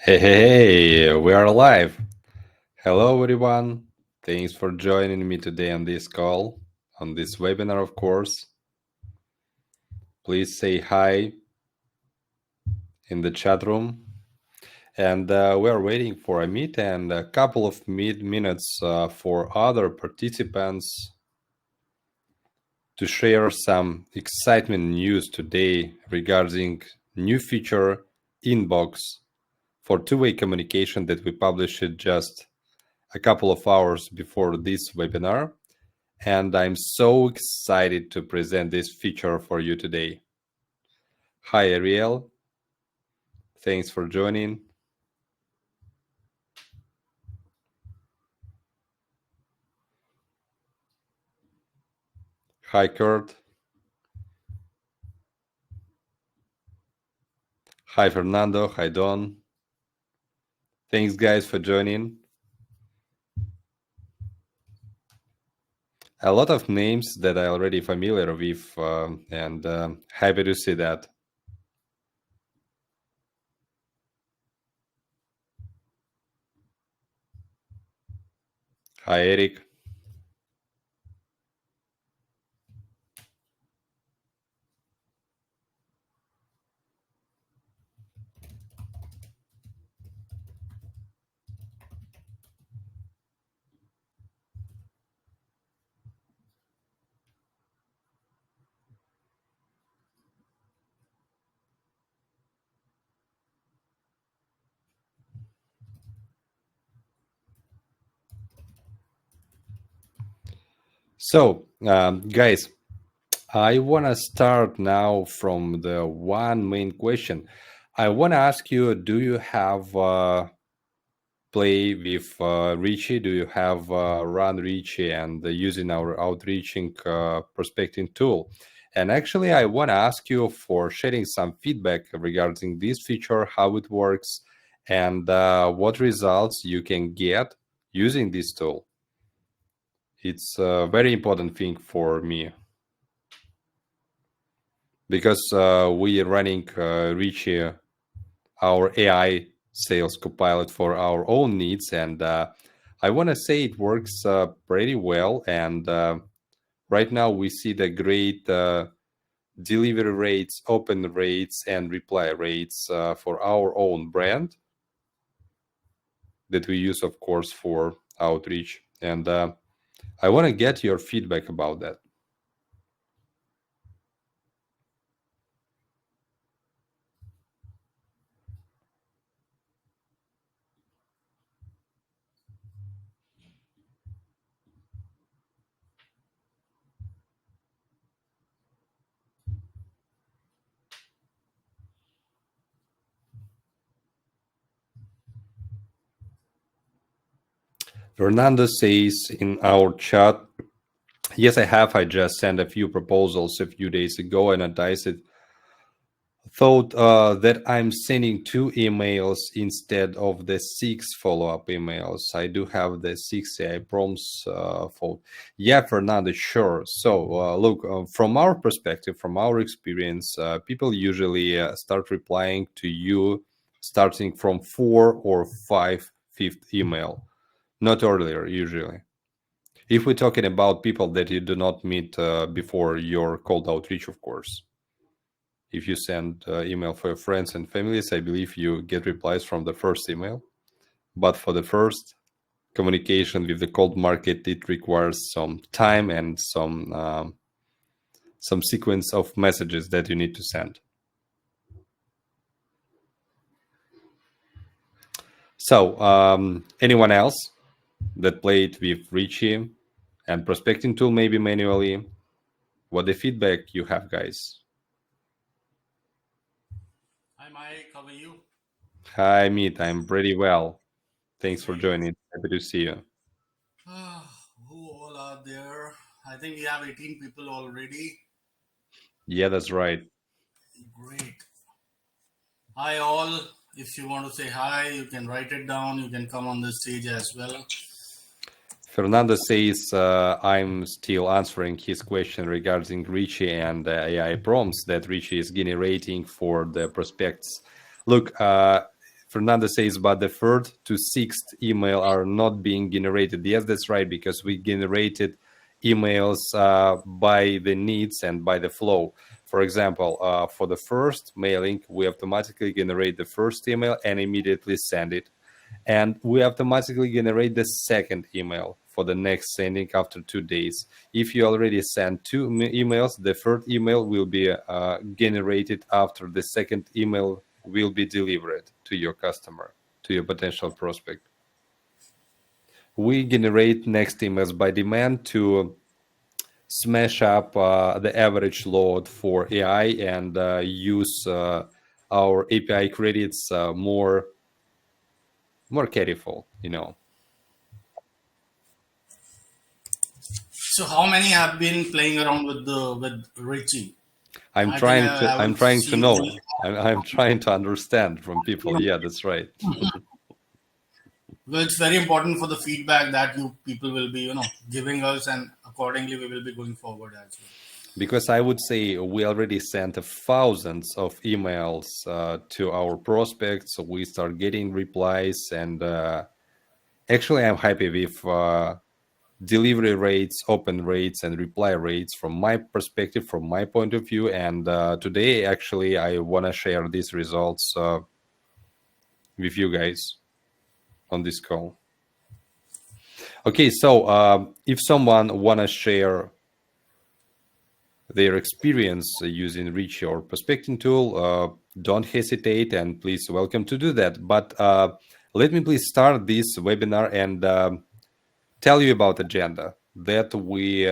Hey, we are live. Hello, everyone. Thanks for joining me today on this call, on this webinar, of course. Please say hi in the chat room. And we are waiting for a meet and a couple of minutes for other participants to share some excitement news today regarding new feature inbox for two-way communication that we published just a couple of hours before this webinar, and I'm so excited to present this feature for you today. Hi, Ariel. Thanks for joining. Hi, Kurt. Hi, Fernando. Hi, Don. Thanks, guys, for joining. A lot of names that I'm already familiar with, and happy to see that. Hi, Eric. So, guys, I want to start now from the one main question. I want to ask you, do you have play with Richie? Do you have run Richie and using our outreaching prospecting tool? And actually, I want to ask you for sharing some feedback regarding this feature, how it works, and what results you can get using this tool. It's a very important thing for me because we are running Richie, our AI sales copilot, for our own needs, and I want to say it works pretty well. And right now we see the great delivery rates, open rates, and reply rates for our own brand that we use, of course, for outreach. And I want to get your feedback about that. Fernando says in our chat, yes, I have. I just sent a few proposals a few days ago, and I thought that I'm sending 2 emails instead of the 6 follow-up emails. I do have the 6 AI prompts for. Yeah, Fernando, sure. So look, from our perspective, from our experience, people usually start replying to you starting from 4 or 5 fifth email, not earlier usually. If we're talking about people that you do not meet before your cold outreach, of course. If you send email for your friends and families, I believe you get replies from the first email. But for the first communication with the cold market, it requires some time and some sequence of messages that you need to send. So anyone else that played with Richie and prospecting tool, maybe manually, what the feedback you have, guys? Hi, Mike. How are you? Hi, Meet. I'm pretty well. Thanks for joining. Happy to see you. Who all are there? I think we have 18 people already. Yeah, that's right. Great. Hi, all. If you want to say hi, you can write it down. You can come on the stage as well. Fernando says I'm still answering his question regarding Richie and AI prompts that Richie is generating for the prospects. Look, Fernanda says, but the third to sixth email are not being generated. Yes, that's right, because we generated emails by the needs and by the flow. For example, for the first mailing, we automatically generate the first email and immediately send it. And we automatically generate the second email for the next sending after 2 days. If you already sent 2 emails, the third email will be generated after the second email will be delivered to your customer, to your potential prospect. We generate next emails by demand to smash up the average load for AI and use our API credits more careful, So how many have been playing around with Richie? I'm I think trying I to have seen know. only, I'm trying to understand from people. Yeah, that's right. well, it's very important for the feedback that you people will be, giving us, and accordingly we will be going forward as well. Because I would say we already sent thousands of emails to our prospects. So we start getting replies, and actually, I'm happy with delivery rates, open rates, and reply rates from my perspective, from my point of view. And today, actually, I want to share these results with you guys on this call. Okay, so if someone want to share their experience using Reach or prospecting tool, don't hesitate, and please welcome to do that. But let me please start this webinar and tell you about agenda that we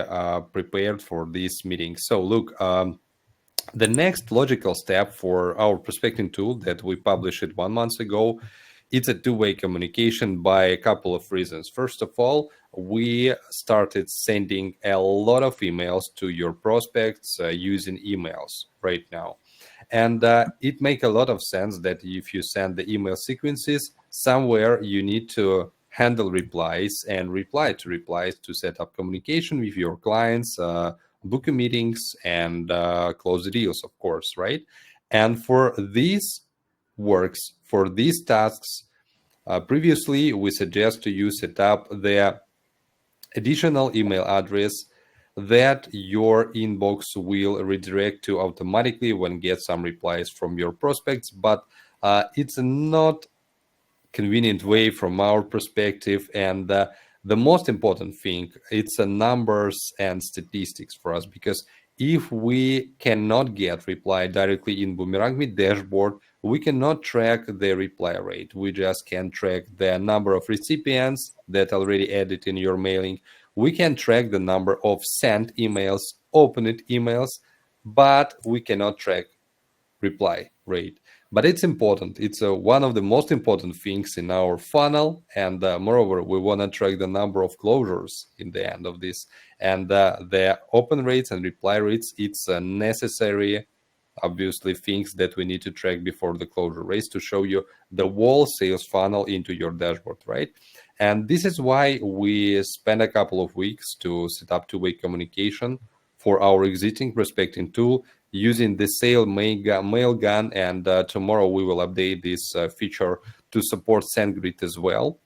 prepared for this meeting. So look, the next logical step for our prospecting tool that we published 1 month ago, it's a two-way communication by a couple of reasons. First of all, we started sending a lot of emails to your prospects using emails right now. And it makes a lot of sense that if you send the email sequences, somewhere you need to handle replies and reply to replies to set up communication with your clients, book meetings, and close the deals, of course, right? And for these works, for these tasks, previously we suggest to you set up the additional email address that your inbox will redirect to automatically when get some replies from your prospects, but it's not convenient way from our perspective. And the most important thing, it's numbers and statistics for us, because if we cannot get reply directly in Boomerangme Dashboard, we cannot track the reply rate. We just can track the number of recipients that already added in your mailing. We can track the number of sent emails, opened emails, but we cannot track reply rate. But it's important. It's one of the most important things in our funnel. And moreover, we want to track the number of closures in the end of this. And the open rates and reply rates, it's necessary, obviously, things that we need to track before the closure rates to show you the whole sales funnel into your dashboard, right? And this is why we spent a couple of weeks to set up two-way communication for our existing prospecting tool using the sale mail gun, and tomorrow we will update this feature to support SendGrid as well.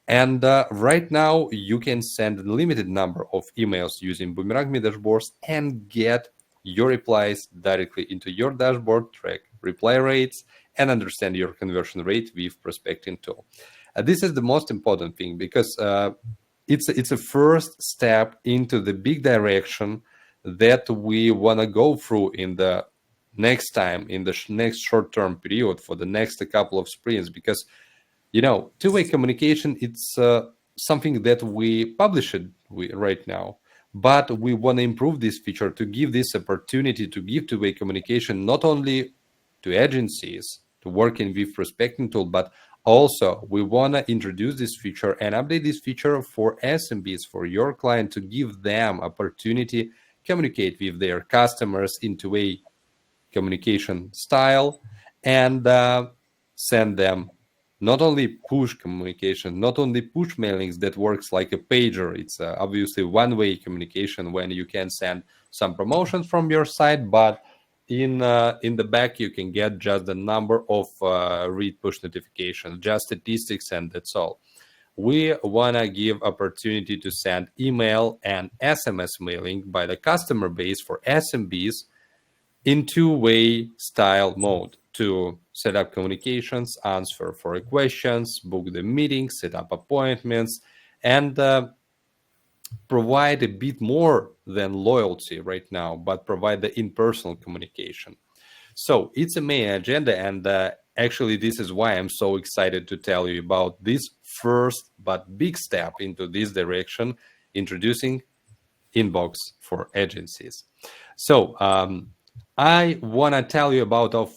And right now you can send a limited number of emails using Boomerangme dashboards and get your replies directly into your dashboard, track reply rates, and understand your conversion rate with prospecting tool. This is the most important thing, because it's a first step into the big direction that we want to go through in the next time, in the next short-term period, for the next couple of sprints. Because two-way communication, it's something that we publish right now, but we want to improve this feature to give this opportunity to give two-way communication not only to agencies to working with prospecting tool, but also we want to introduce this feature and update this feature for SMBs, for your client, to give them opportunity communicate with their customers in two-way communication style, and send them not only push communication, not only push mailings that works like a pager. It's obviously one-way communication when you can send some promotions from your site, but in the back, you can get just the number of read push notifications, just statistics, and that's all. We want to give opportunity to send email and SMS mailing by the customer base for SMBs in two-way style mode to set up communications, answer for questions, book the meetings, set up appointments, and provide a bit more than loyalty right now, but provide the in-person communication. So it's a main agenda, and actually this is why I'm so excited to tell you about this first but big step into this direction, introducing inbox for agencies. So I want to tell you about a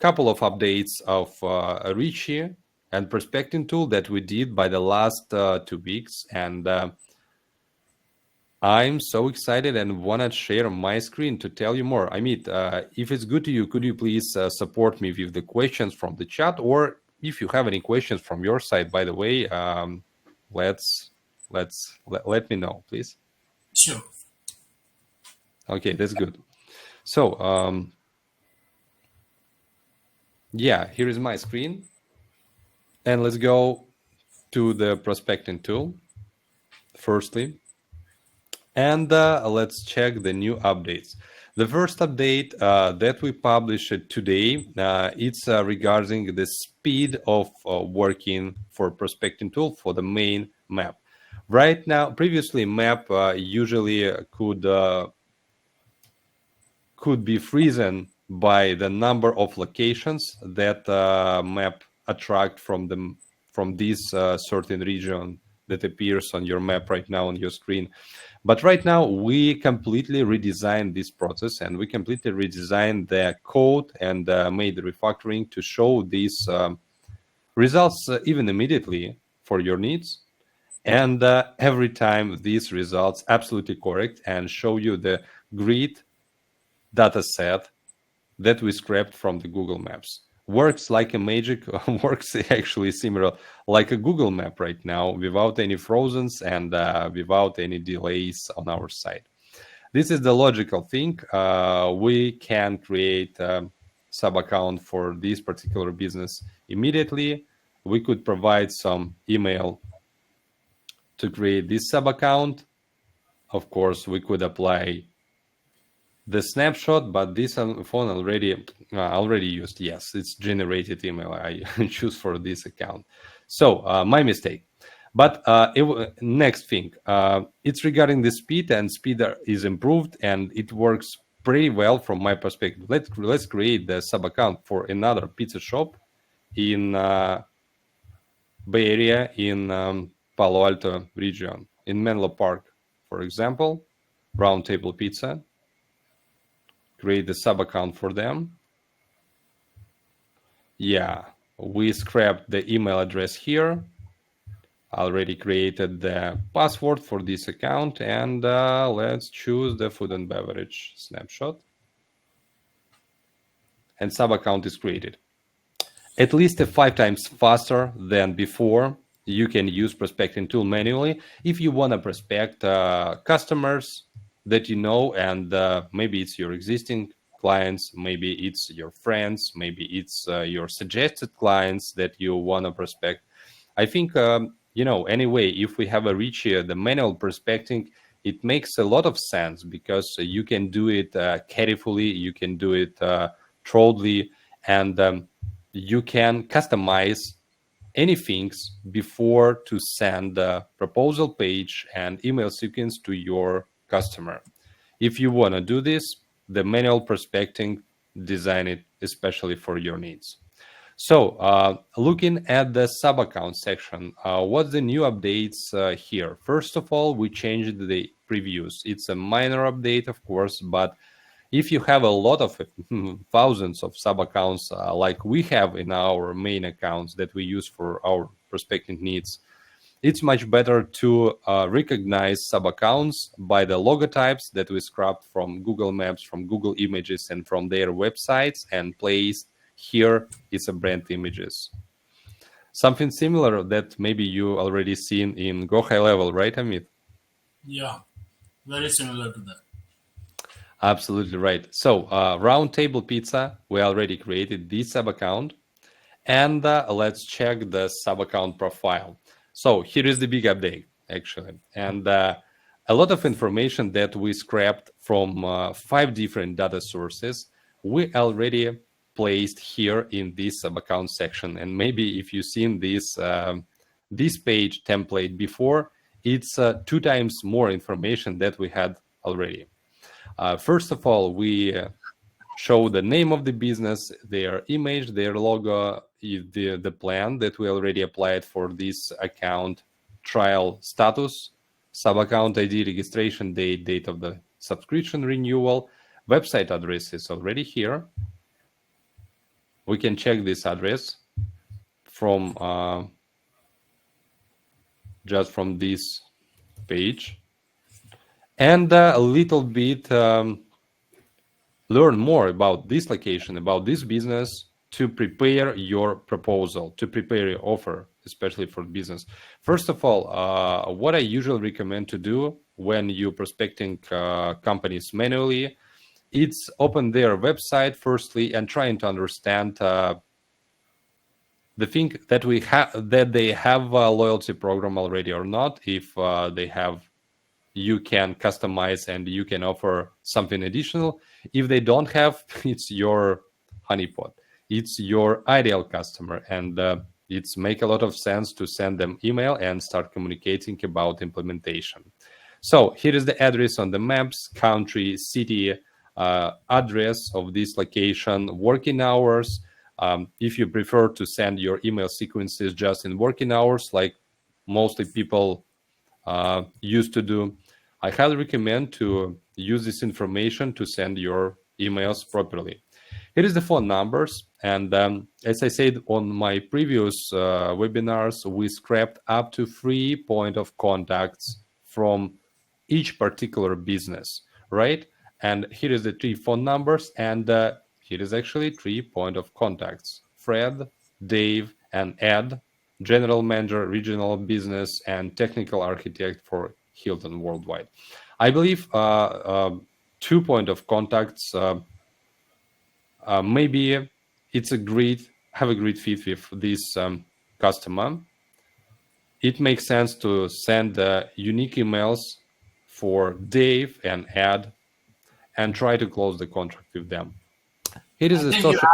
couple of updates of Richie and prospecting tool that we did by the last 2 weeks, and I'm so excited and want to share my screen to tell you more. Amit, if it's good to you, could you please support me with the questions from the chat, or if you have any questions from your side, by the way, let me know, please. Sure. Okay, that's good. So yeah, here is my screen, and let's go to the prospecting tool firstly. And let's check the new updates. The first update that we published today, it's regarding the speed of working for prospecting tool for the main map. Right now, previously map usually could be frozen by the number of locations that map attract from this certain region that appears on your map right now on your screen. But right now we completely redesigned this process, and we completely redesigned the code and made the refactoring to show these results even immediately for your needs. And every time these results absolutely correct and show you the grid data set that we scraped from the Google Maps. Works like a magic, works actually similar like a Google map right now, without any frozens and without any delays on our side. This is the logical thing. We can create a sub account for this particular business immediately. We could provide some email to create this sub account. Of course, we could apply the snapshot, but this phone already used. Yes, it's generated email I choose for this account. So my mistake. But next thing, it's regarding the speed, and speed is improved, and it works pretty well from my perspective. Let's create the sub account for another pizza shop in Bay Area, in Palo Alto region, in Menlo Park, for example, Round Table Pizza. Create the sub account for them. Yeah, we scrapped the email address here. Already created the password for this account, and let's choose the food and beverage snapshot. And sub account is created. At least 5 times faster than before. You can use prospecting tool manually if you want to prospect customers that you know, and maybe it's your existing clients, maybe it's your friends, maybe it's your suggested clients that you want to prospect. I think anyway, if we have a reach here, the manual prospecting, it makes a lot of sense, because you can do it carefully, you can do it thoroughly, and you can customize any things before to send the proposal page and email sequence to your customer. If you want to do this, the manual prospecting, design it especially for your needs. So looking at the sub account section, what's the new updates here? First of all, we changed the previews. It's a minor update, of course, but if you have a lot of thousands of sub accounts like we have in our main accounts that we use for our prospecting needs, it's much better to recognize sub accounts by the logotypes that we scrapped from Google Maps, from Google Images, and from their websites, and placed here is a brand images. Something similar that maybe you already seen in Go High Level, right, Amit? Yeah, very similar to that. Absolutely right. So Round Table Pizza, we already created this sub account, and let's check the sub account profile. So here is the big update actually, and a lot of information that we scrapped from 5 different data sources we already placed here in this sub account section. And maybe if you've seen this page template before, it's 2 times more information that we had already. First of all, we show the name of the business, their image, their logo, the plan that we already applied for this account, trial status, sub account ID, registration date, date of the subscription renewal, website address is already here. We can check this address from just from this page, and a little bit learn more about this location, about this business, to prepare your proposal, to prepare your offer, especially for business. First of all, what I usually recommend to do when you're prospecting companies manually, it's open their website firstly and trying to understand the thing that that they have a loyalty program already or not. If they have, you can customize and you can offer something additional. If they don't have, it's your honeypot, it's your ideal customer, and it's make a lot of sense to send them email and start communicating about implementation. So here is the address on the maps, country, city, address of this location, working hours. If you prefer to send your email sequences just in working hours, like mostly people used to do, I highly recommend to use this information to send your emails properly. Here is the phone numbers, and as I said on my previous webinars, we scrapped up to 3 point of contacts from each particular business, right? And here is the 3 phone numbers, and here is actually 3 point of contacts: Fred, Dave, and Ed, general manager, regional business, and technical architect for Hilton Worldwide. I believe 2 point of contacts, maybe it's have a great fit with this customer. It makes sense to send unique emails for Dave and Ed and try to close the contract with them. Here is I the think social.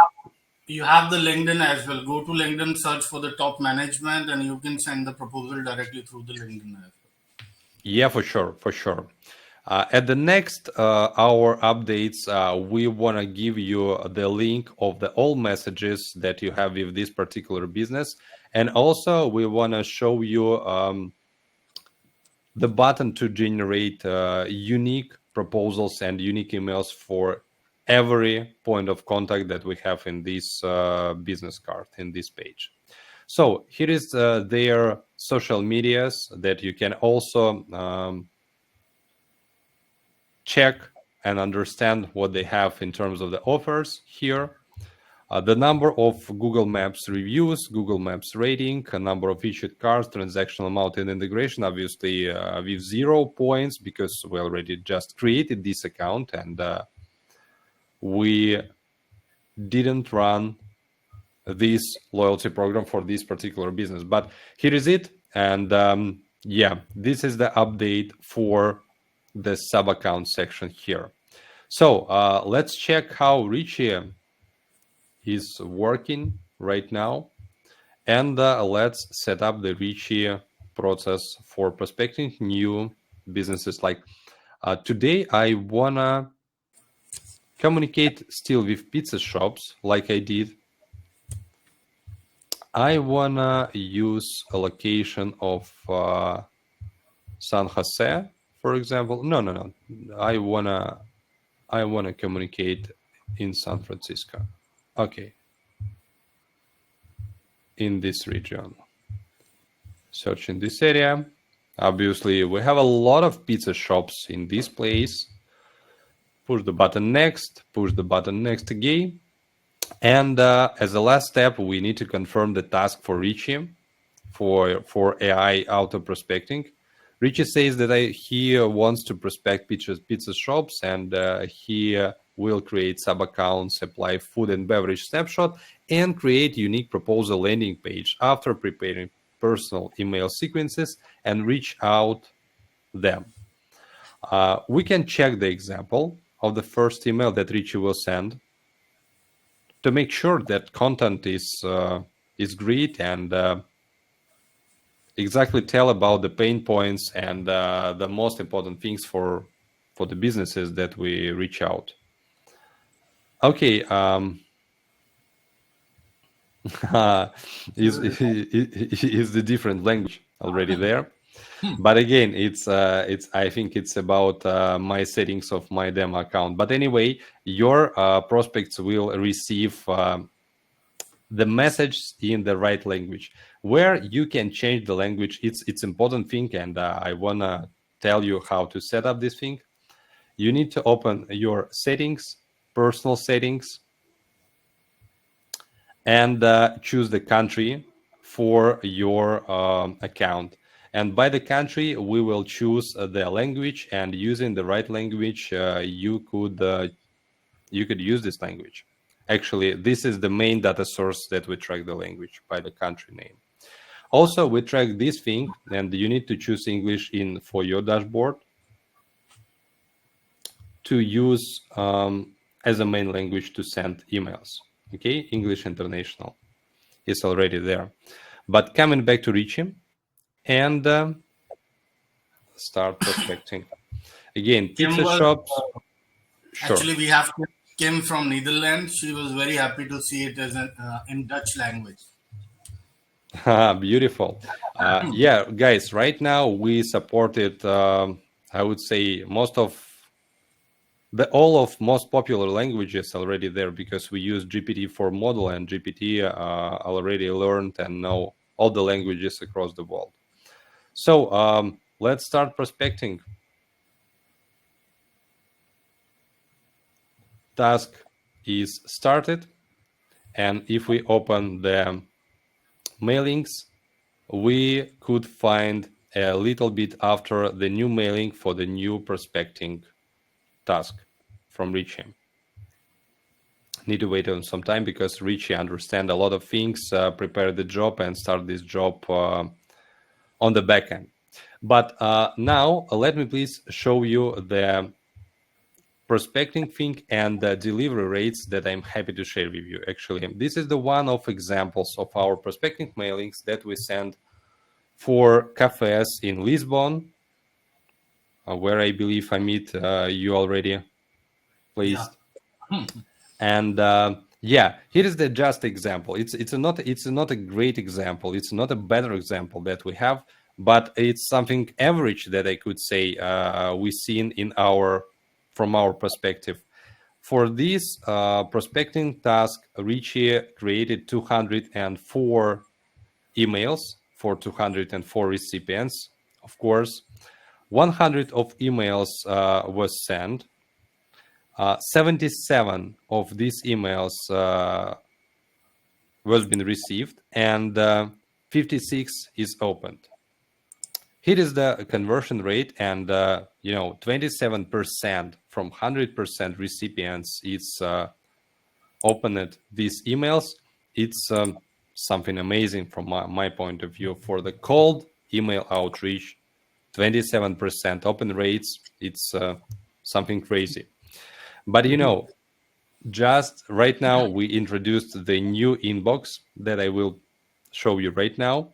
you have the LinkedIn as well. Go to LinkedIn, search for the top management, and you can send the proposal directly through the LinkedIn as well. Yeah, for sure, for sure. At the next hour updates, we want to give you the link of the all messages that you have with this particular business. And also we want to show you the button to generate unique proposals and unique emails for every point of contact that we have in this business card, in this page. So here is their social medias that you can also check and understand what they have in terms of the offers here. The number of Google Maps reviews, Google Maps rating, a number of issued cars, transactional amount, and integration, obviously with 0 points because we already just created this account and we didn't run this loyalty program for this particular business. But here is it. And yeah, this is the update for the sub account section here. So let's check how Richie is working right now, and let's set up the Richie process for prospecting new businesses. Like today I wanna communicate still with pizza shops like I did. I wanna use a location of San Jose, for example. No. I wanna communicate in San Francisco. Okay. In this region. Search in this area. Obviously, we have a lot of pizza shops in this place. Push the button next, push the button next again. And as a last step, we need to confirm the task for Richie for AI auto prospecting. Richie says that he wants to prospect pizza shops, and he will create sub-accounts, apply food and beverage snapshot, and create unique proposal landing page after preparing personal email sequences and reach out them. We can check the example of the first email that Richie will send to make sure that content is great and exactly tell about the pain points and the most important things for the businesses that we reach out. Okay, is the different language already there? But again, it's I think it's about my settings of my demo account. But anyway, your prospects will receive the message in the right language. Where you can change the language, it's important thing, and I wanna tell you how to set up this thing. You need to open your settings, personal settings, and choose the country for your account. And by the country, we will choose the language, and using the right language, you could use this language. Actually, this is the main data source that we track the language by the country name. Also, we track this thing, and you need to choose English for your dashboard to use as a main language to send emails. Okay, English International is already there. But coming back to Richie and start prospecting. Again, pizza shops. Sure. Actually, we have Kim from Netherlands. She was very happy to see it as in Dutch language. Beautiful. Yeah, guys, right now we supported, I would say, all of most popular languages already there, because we use GPT-4 model, and GPT already learned and know all the languages across the world. So let's start prospecting. Task is started, and if we open the mailings, we could find a little bit after the new mailing for the new prospecting task from Richie. Need to wait on some time because Richie understand a lot of things, prepare the job and start this job on the back end. But now let me please show you the prospecting thing and the delivery rates that I'm happy to share with you. Actually, this is the one of examples of our prospecting mailings that we send for cafes in Lisbon, where I believe I meet you already placed. Yeah. And yeah, here is the just example. It's not a great example. It's not a better example that we have, but it's something average that I could say we seen from our perspective. For this prospecting task, Richie created 204 emails for 204 recipients. Of course, 100 of emails was sent. 77 of these emails was been received, and 56 is opened. Here is the conversion rate, and 27% from 100% recipients it's opened these emails. It's something amazing from my point of view. For the cold email outreach, 27% open rates, it's something crazy. But just right now we introduced the new inbox that I will show you right now.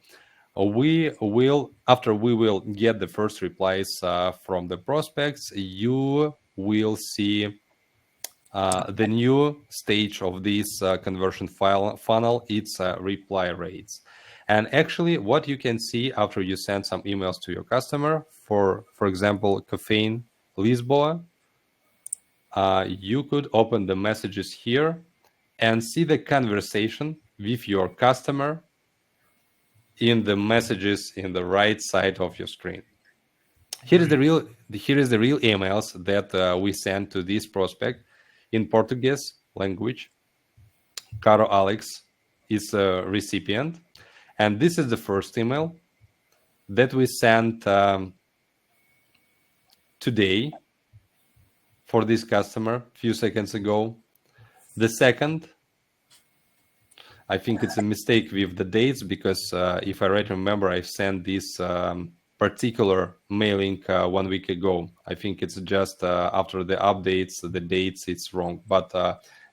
After we will get the first replies from the prospects, you will see the new stage of this conversion funnel. It's reply rates. And actually what you can see after you send some emails to your customer, for example, Cafe Lisboa, you could open the messages here and see the conversation with your customer in the messages in the right side of your screen. Here is the real emails that we sent to this prospect in Portuguese language. Caro Alex is a recipient, and this is the first email that we sent today for this customer a few seconds ago. The second, I think it's a mistake with the dates, because if I right remember, I sent this particular mailing 1 week ago. I think it's just after the updates, the dates, it's wrong. But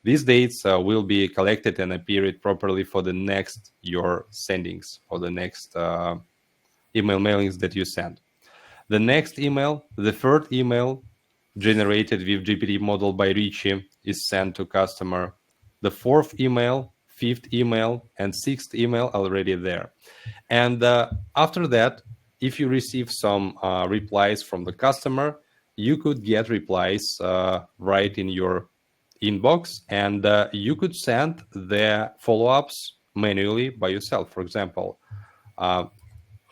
these dates will be collected and appeared properly for the next your sendings, for the next email mailings that you send. The next email, the third email generated with GPT model by Richie, is sent to customer. The fourth email, fifth email, and sixth email already there. And after that, if you receive some replies from the customer, you could get replies right in your inbox, and you could send the follow-ups manually by yourself. For example, hi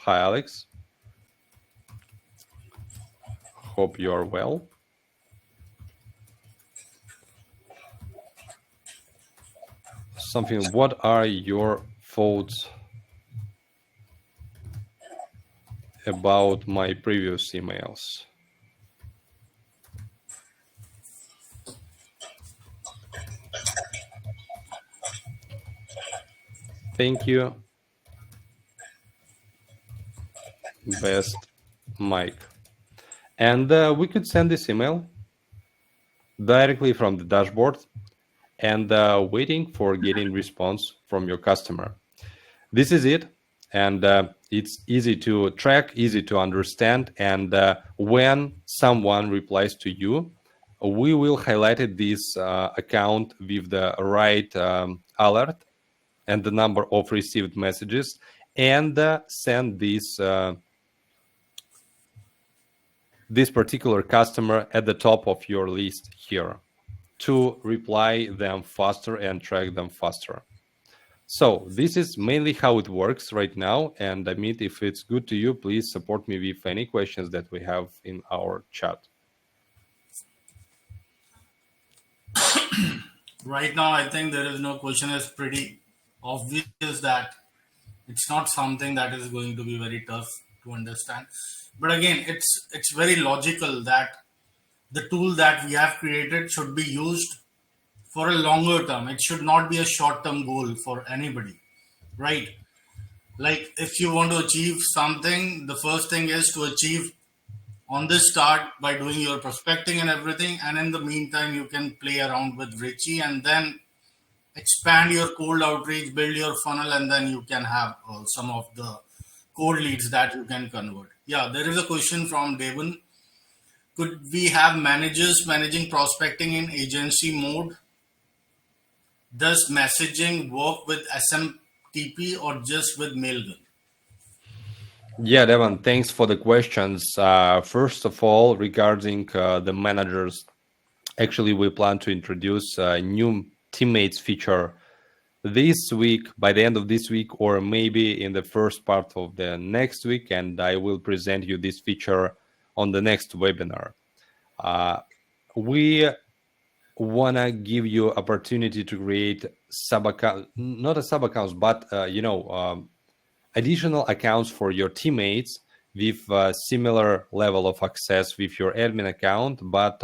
Alex, hope you are well. Something, what are your thoughts about my previous emails? Thank you. Best Mike. And we could send this email directly from the dashboard and waiting for getting response from your customer. This is it. And it's easy to track, easy to understand. And when someone replies to you, we will highlight this account with the right alert and the number of received messages, and send this particular customer at the top of your list here to reply them faster and track them faster. So this is mainly how it works right now. And I mean, if it's good to you, please support me with any questions that we have in our chat. Right now, I think there is no question. It's pretty obvious that it's not something that is going to be very tough to understand. But again, it's very logical that the tool that we have created should be used for a longer term. It should not be a short term goal for anybody, right? Like if you want to achieve something, the first thing is to achieve on this start by doing your prospecting and everything. And in the meantime, you can play around with Richie and then expand your cold outreach, build your funnel, and then you can have some of the cold leads that you can convert. Yeah, there is a question from Devon. Could we have managers managing prospecting in agency mode? Does messaging work with SMTP or just with Mailgun? Yeah, Devon, thanks for the questions. First of all, regarding the managers, actually, we plan to introduce a new teammates feature this week, by the end of this week, or maybe in the first part of the next week, and I will present you this feature on the next webinar. We want to give you opportunity to create sub-account, not a sub-accounts, but additional accounts for your teammates with a similar level of access with your admin account, but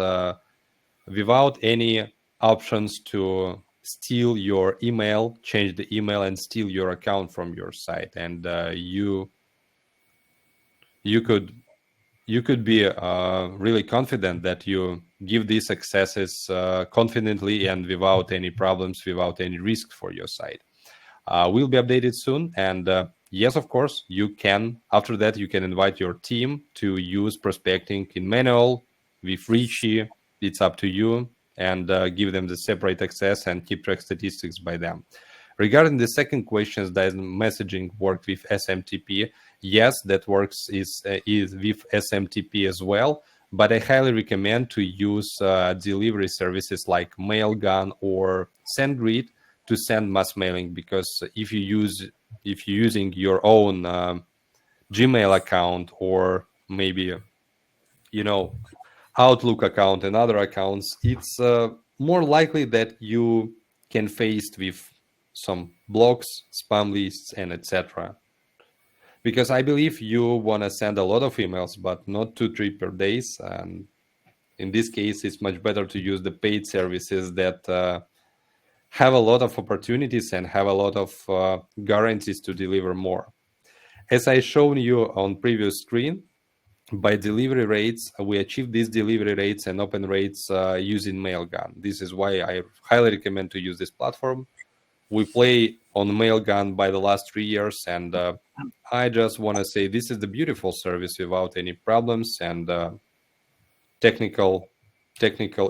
without any options to steal your email, change the email, and steal your account from your site. And you could be really confident that you give these accesses confidently and without any problems, without any risk for your site. Will be updated soon. And yes, of course, you can. After that, you can invite your team to use prospecting in manual with Richie. It's up to you, and give them the separate access and keep track statistics by them. Regarding the second question, does messaging work with SMTP? Yes, that works is with SMTP as well. But I highly recommend to use delivery services like Mailgun or SendGrid to send mass mailing, because if you're using your own Gmail account, or maybe Outlook account and other accounts, it's more likely that you can face with some blocks, spam lists, and etc. Because I believe you want to send a lot of emails, but not 2, 3 per days. And in this case, it's much better to use the paid services that have a lot of opportunities and have a lot of guarantees to deliver more. As I shown you on previous screen, by delivery rates, we achieve these delivery rates and open rates using Mailgun. This is why I highly recommend to use this platform. We play on Mailgun by the last 3 years, and I just want to say this is the beautiful service without any problems and technical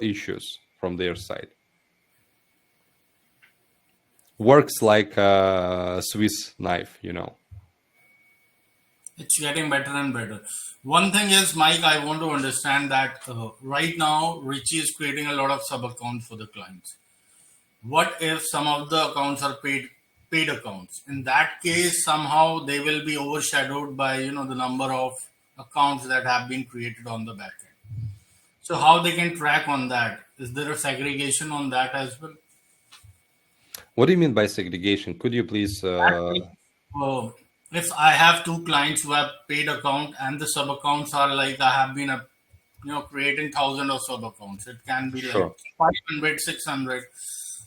issues from their side. Works like a Swiss knife, you know. It's getting better and better. One thing is, Mike, I want to understand that right now, Richie is creating a lot of sub accounts for the clients. What if some of the accounts are paid accounts? In that case, somehow they will be overshadowed by the number of accounts that have been created on the back end. So how they can track on that? Is there a segregation on that as well? What do you mean by segregation? Could you please? Oh, if I have two clients who have paid account and the sub accounts are like I have been creating thousands of sub accounts. It can be like Sure. 500, 600.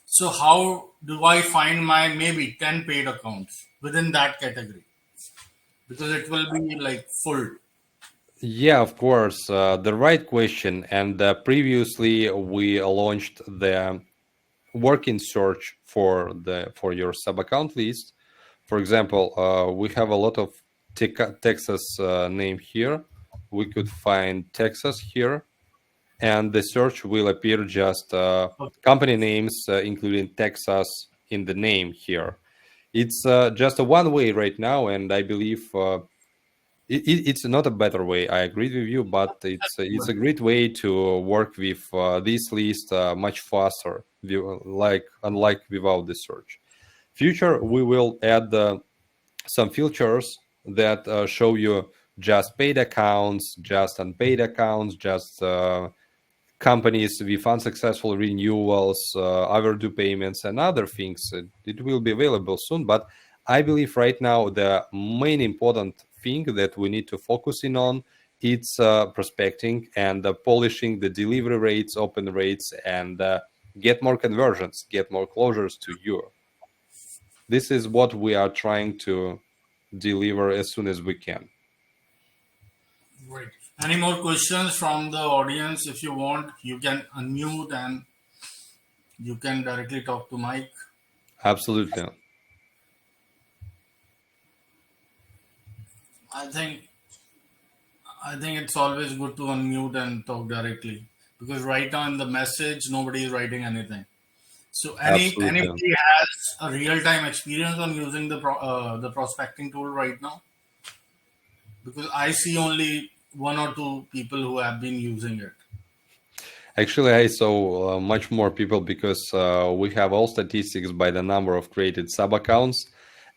So how do I find my maybe 10 paid accounts within that category? Because it will be like full. Yeah, of course. The right question. And previously, we launched the working search for your sub account list. For example, we have a lot of Texas name here. We could find Texas here, and the search will appear just company names, including Texas, in the name here. It's just a one way right now, and I believe it's not a better way. I agree with you, but it's a great way to work with this list much faster, like unlike without the search. Future, we will add some filters that show you just paid accounts, just unpaid accounts, just companies with unsuccessful renewals, overdue payments, and other things. It will be available soon. But I believe right now the main important thing that we need to focus in on it's prospecting and polishing the delivery rates, open rates, and get more conversions, get more closures to you. This is what we are trying to deliver as soon as we can. Right. Any more questions from the audience? If you want, you can unmute and you can directly talk to Mike. Absolutely. I think I think it's always good to unmute and talk directly because right now in the message nobody is writing anything. So Absolutely. anybody has a real time experience on using the prospecting tool right now? Because I see only one or two people who have been using it. Actually, I saw much more people because we have all statistics by the number of created sub accounts.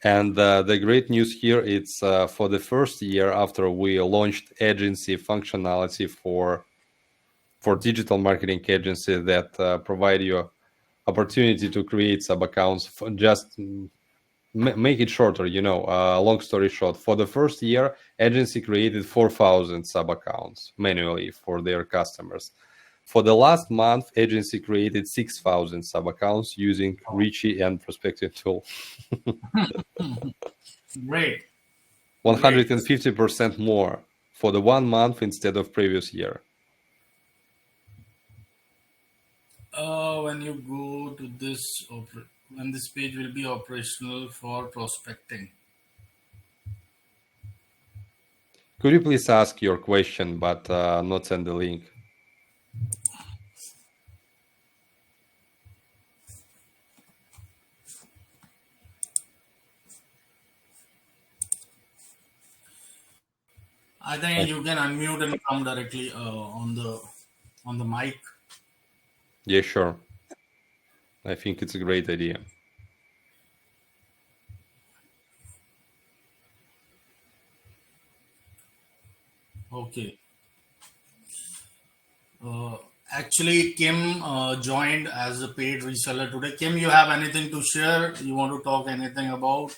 And the great news here is for the first year after we launched agency functionality for digital marketing agency that provide you opportunity to create sub accounts. Just make it shorter, long story short. For the first year, agency created 4,000 sub accounts manually for their customers. For the last month, agency created 6,000 sub accounts using Richie and prospecting tool. Great, great. 150% more for the 1 month instead of previous year. When you go to when this page will be operational for prospecting. Could you please ask your question, but not send the link? I think you can unmute and come directly on the mic. Yeah, sure. I think it's a great idea. Okay. Actually, Kim joined as a paid reseller today. Kim, you have anything to share? You want to talk anything about?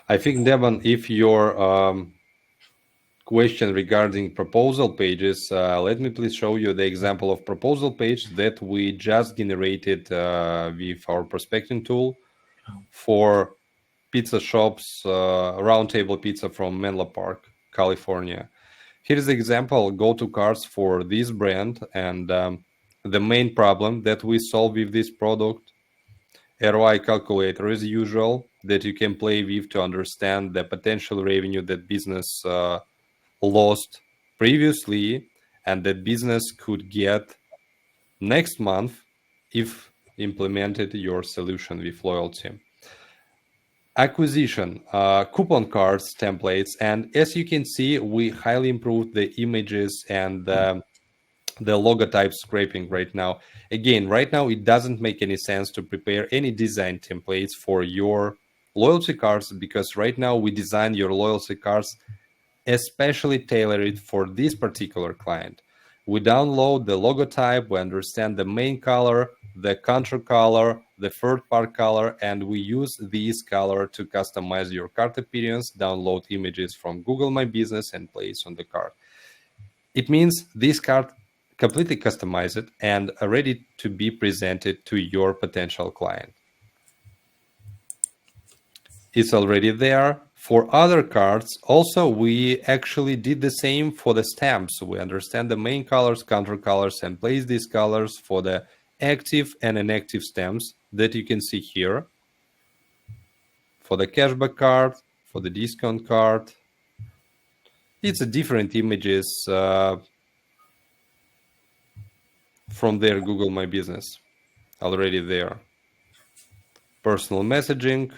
I think, Devon, if your question regarding proposal pages, let me please show you the example of proposal page that we just generated with our prospecting tool for pizza shops, Round Table Pizza from Menlo Park, California. Here's the example, go-to cards for this brand, and the main problem that we solve with this product, ROI calculator as usual, that you can play with to understand the potential revenue that business lost previously and that business could get next month if implemented your solution with loyalty. Acquisition, coupon cards, templates, and as you can see, we highly improved the images and the logotype scraping right now. Again, right now, it doesn't make any sense to prepare any design templates for your loyalty cards because right now we design your loyalty cards especially tailored for this particular client. We download the logotype, we understand the main color, the contour color, the third part color, and we use this color to customize your card appearance, download images from Google My Business and place on the card. It means this card completely customized and ready to be presented to your potential client. It's already there. For other cards, also, we actually did the same for the stamps. We understand the main colors, counter colors, and place these colors for the active and inactive stamps that you can see here. For the cashback card, for the discount card, it's a different images from their Google My Business already there. Personal messaging,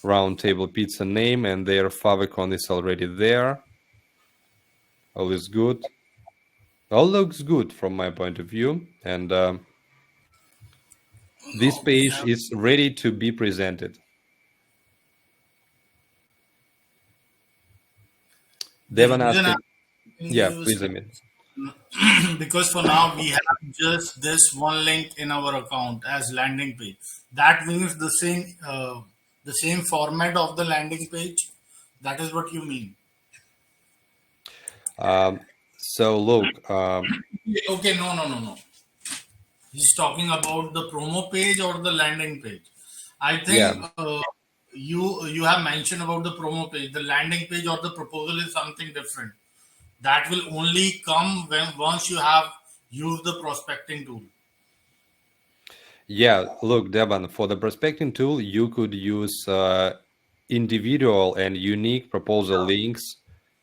Round Table Pizza name, and their favicon is already there. All is good. All looks good from my point of view, and this page is ready to be presented. The Devon reason asking, I'm asking yeah, you please, is Amit. because for now we have just this one link in our account as landing page. That means the same format of the landing page. That is what you mean. So look, Okay, no. He's talking about the promo page or the landing page. I yeah, think you have mentioned about the promo page. The landing page or the proposal is something different. That will only come when once you have used the prospecting tool. yeah. Look, Devon, for the prospecting tool, you could use individual and unique proposal links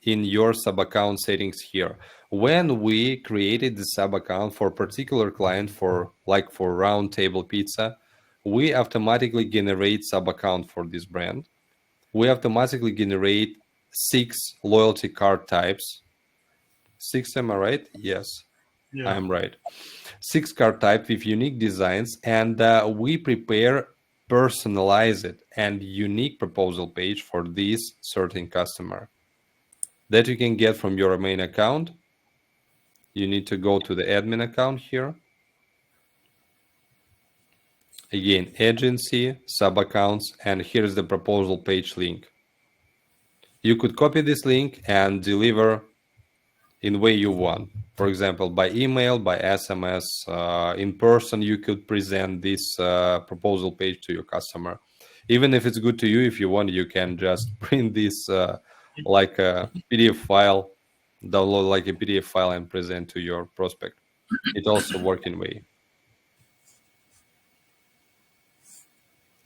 in your sub account settings here. When we created the sub account for a particular client, for Round Table Pizza, we automatically generate sub account for this brand. We automatically generate 6 loyalty card types. 6, am I right? Yes, I Yeah. am right. 6 card type with unique designs, and we prepare personalized and unique proposal page for this certain customer that you can get from your main account. You need to go to the admin account here. Again, agency, sub accounts, and here's the proposal page link. You could copy this link and deliver in way you want. For example, by email, by SMS, in person, you could present this proposal page to your customer. Even if it's good to you, if you want, you can just print this like a PDF file, download like a PDF file and present to your prospect. It also works in way.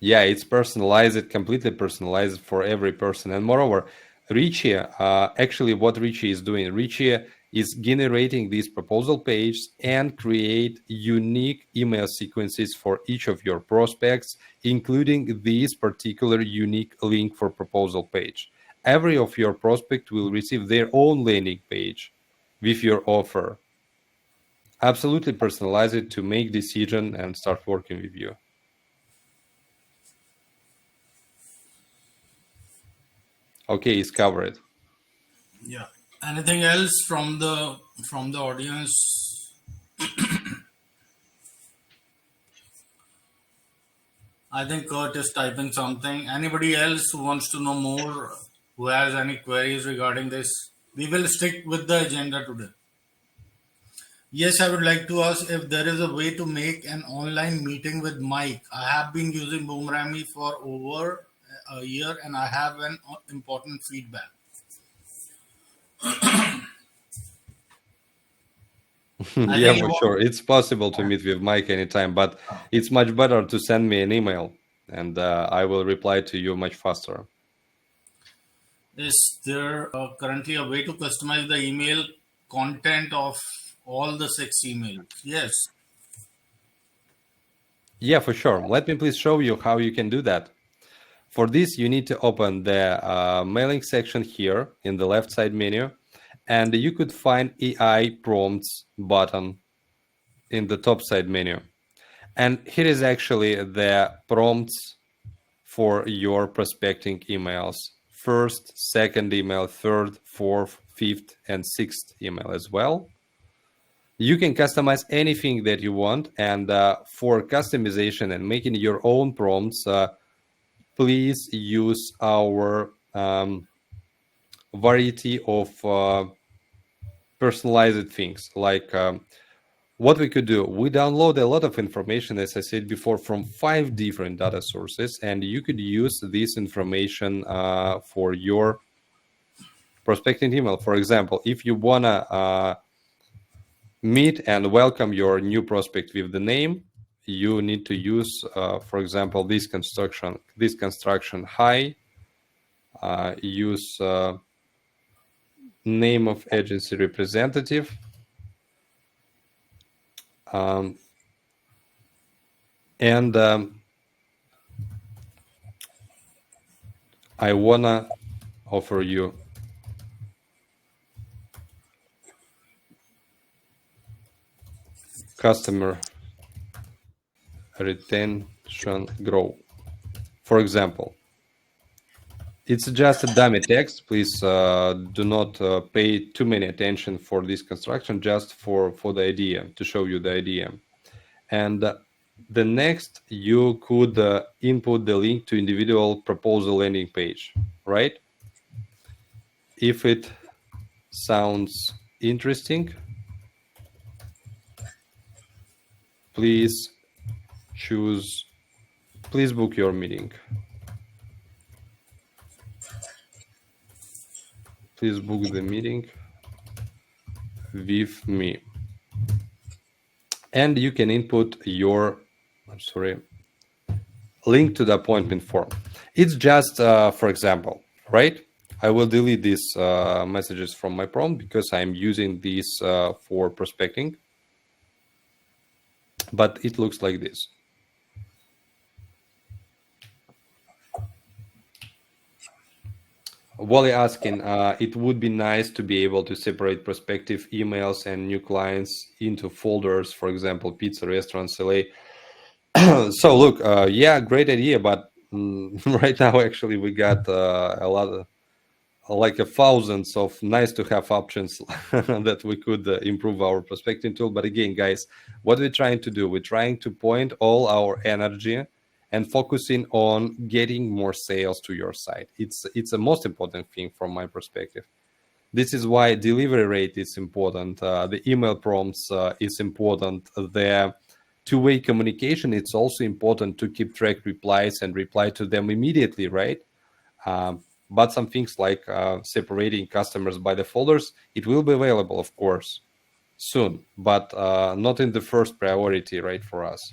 Yeah, it's personalized, completely personalized for every person. And moreover, Richie, actually what Richie is doing, Richie is generating these proposal pages and create unique email sequences for each of your prospects, including this particular unique link for proposal page. Every of your prospect will receive their own landing page with your offer. Absolutely personalize it to make decision and start working with you. Okay, it's covered. Yeah. Anything else from the audience? I think Kurt is typing something. Anybody else who wants to know more, who has any queries regarding this? We will stick with the agenda today. Yes, I would like to ask if there is a way to make an online meeting with Mike. I have been using Boomerangme for over a year and I have an important feedback. I Yeah, think you for want, sure. It's possible to meet with Mike anytime, but it's much better to send me an email and I will reply to you much faster. is there currently a way to customize the email content of all the six emails? Yes. Yeah, for sure. Let me please show you how you can do that. For this, you need to open the mailing section here in the left side menu, and you could find AI prompts button in the top side menu. And here is actually the prompts for your prospecting emails. First, second email, third, fourth, fifth, and sixth email as well. You can customize anything that you want. And for customization and making your own prompts, please use our variety of personalized things like what we could do. We download a lot of information, as I said before, from 5 different data sources, and you could use this information for your prospecting email. For example, if you want to meet and welcome your new prospect with the name, you need to use, for example, this construction hi, use name of agency representative, and I wanna offer you customer retention grow. For example, it's just a dummy text. Please do not pay too many attention for this construction, just for the idea, to show you the idea. And the next, you could input the link to individual proposal landing page, right? If it sounds interesting, please book your meeting. Please book the meeting with me. And you can input your, link to the appointment form. It's just, for example, right? I will delete these messages from my prompt because I'm using these for prospecting. But it looks like this. Wally asking, it would be nice to be able to separate prospective emails and new clients into folders, for example, pizza restaurants, LA. So look, yeah, great idea, but right now actually we got a lot of like a thousands of nice to have options that we could improve our prospecting tool. But again, guys, what we're trying to do, we're trying to point all our energy and focusing on getting more sales to your site. It's the most important thing from my perspective. This is why delivery rate is important. The email prompts is important. The two-way communication, it's also important to keep track replies and reply to them immediately, right? But some things like separating customers by the folders, it will be available, of course, soon, but not in the first priority, right, for us.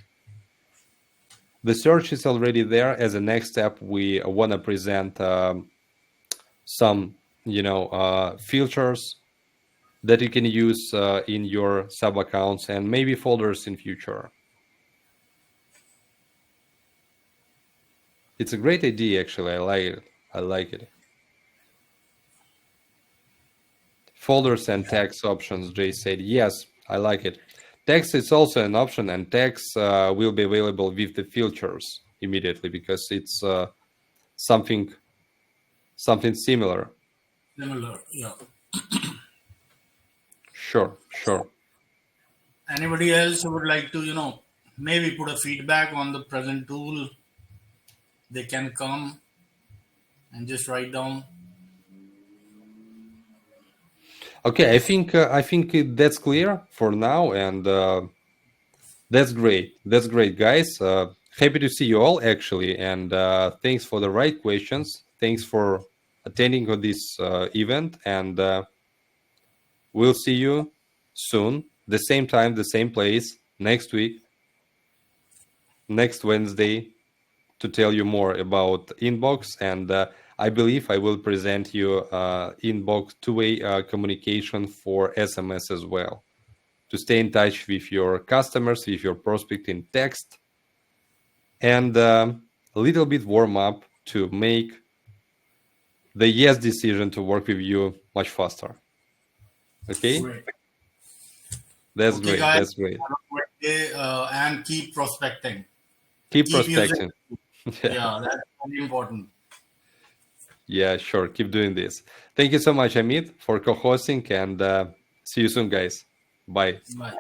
The search is already there. As a next step, we want to present some, filters that you can use in your sub accounts and maybe folders in future. It's a great idea, actually. I like it. Folders and text options, Jay said. Yes, I like it. Text is also an option, and text will be available with the filters immediately because it's something similar. Similar, yeah. Sure. Anybody else who would like to, maybe put a feedback on the present tool? they can come and just write down. Okay, I think that's clear for now, and that's great. That's great, guys. Happy to see you all, actually, and thanks for the right questions. Thanks for attending on this event, and we'll see you soon, the same time, the same place, next week, next Wednesday, to tell you more about inbox. And I believe I will present you inbox two-way communication for SMS as well, to stay in touch with your customers, with your prospect in text, and a little bit warm up to make the yes decision to work with you much faster. Okay, Great. that's Okay, great. guys, That's great. have a great day, and keep prospecting. Keep Keep using. prospecting. Yeah, that's very important. Yeah, sure. Keep doing this. Thank you so much, Amit, for co-hosting, and see you soon, guys. Bye. Bye.